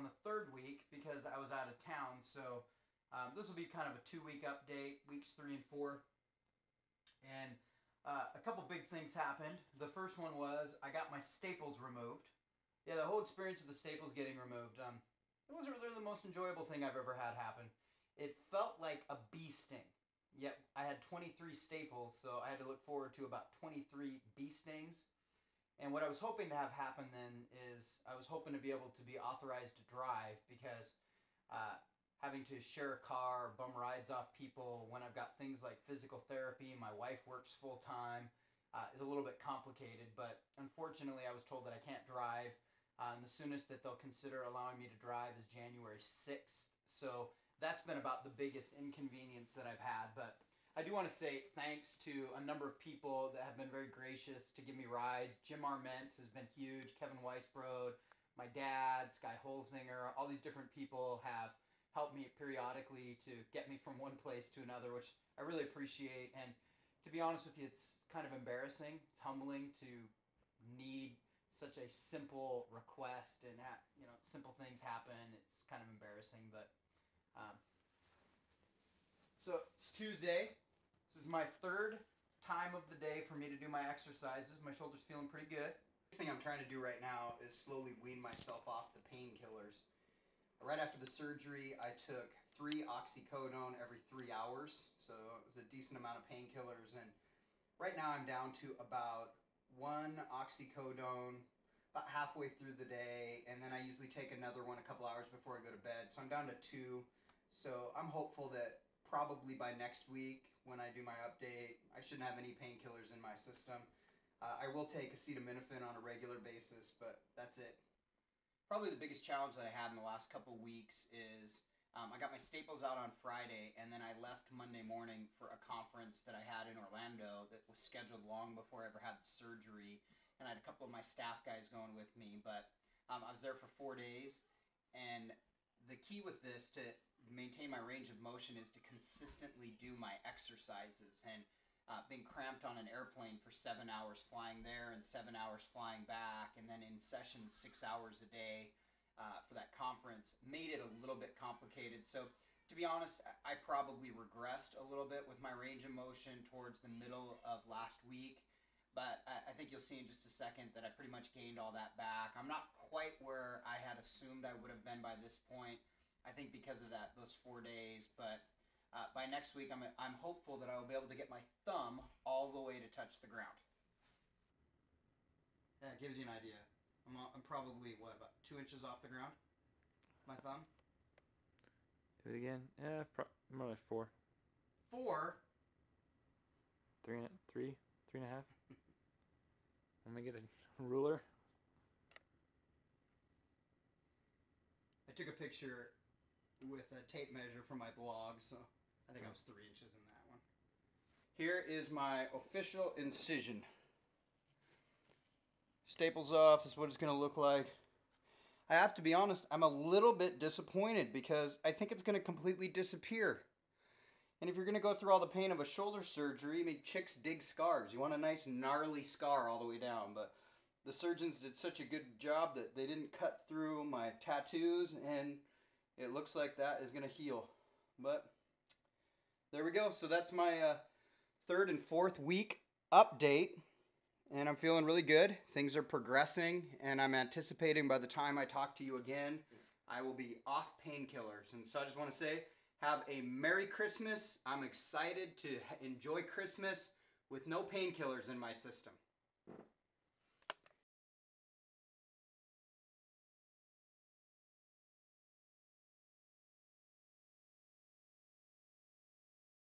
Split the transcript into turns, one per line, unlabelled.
the third week because I was out of town. So this will be kind of a 2-week update, weeks 3 and 4. And a couple big things happened. The first one was I got my staples removed. Yeah, the whole experience of the staples getting removed, it wasn't really the most enjoyable thing I've ever had happen. It felt like a bee sting. Yet I had 23 staples, so I had to look forward to about 23 bee stings. And what I was hoping to have happen then is I was hoping to be able to be authorized to drive because having to share a car, bum rides off people when I've got things like physical therapy, my wife works full time, is a little bit complicated. But unfortunately, I was told that I can't drive. And the soonest that they'll consider allowing me to drive is January 6th. So that's been about the biggest inconvenience that I've had. But I do want to say thanks to a number of people that have been very gracious to give me rides. Jim Arment has been huge, Kevin Weisbrod, my dad, Sky Holzinger, all these different people have helped me periodically to get me from one place to another, which I really appreciate. And to be honest with you, it's kind of embarrassing. It's humbling to need such a simple request and simple things happen. It's kind of embarrassing, but so it's Tuesday. This is my third time of the day for me to do my exercises. My shoulder's feeling pretty good. The thing I'm trying to do right now is slowly wean myself off the painkillers. Right after the surgery, I took 3 oxycodone every 3 hours, so it was a decent amount of painkillers. And right now I'm down to about 1 oxycodone about halfway through the day, and then I usually take another one a couple hours before I go to bed. So I'm down to 2. So I'm hopeful that probably by next week when I do my update, I shouldn't have any painkillers in my system. I will take acetaminophen on a regular basis, but that's it. Probably the biggest challenge that I had in the last couple of weeks is I got my staples out on Friday, and then I left Monday morning for a conference that I had in Orlando that was scheduled long before I ever had the surgery. And I had a couple of my staff guys going with me, but I was there for 4 days. And the key with this to maintain my range of motion is to consistently do my exercises. And being cramped on an airplane for 7 hours flying there and 7 hours flying back, and then in sessions 6 hours a day for that conference made it a little bit complicated. So to be honest, I probably regressed a little bit with my range of motion towards the middle of last week. But I think you'll see in just a second that I pretty much gained all that back. I'm not quite where I had assumed I would have been by this point, I think because of those 4 days. But by next week, I'm hopeful that I will be able to get my thumb all the way to touch the ground. Yeah, it gives you an idea. I'm probably, about 2 inches off the ground? My thumb?
Do it again. Yeah, more like 4.
4?
3.5. Let me get a ruler.
I took a picture with a tape measure from my blog, so I think I was 3 inches in that one. Here is my official incision. Staples off is what it's going to look like. I have to be honest, I'm a little bit disappointed because I think it's going to completely disappear. And if you're going to go through all the pain of a shoulder surgery, I mean, chicks dig scars. You want a nice gnarly scar all the way down. But the surgeons did such a good job that they didn't cut through my tattoos, and it looks like that is going to heal. But there we go. So that's my 3rd and 4th week update. And I'm feeling really good. Things are progressing, and I'm anticipating by the time I talk to you again, I will be off painkillers. And so I just want to say, have a Merry Christmas. I'm excited to enjoy Christmas with no painkillers in my system.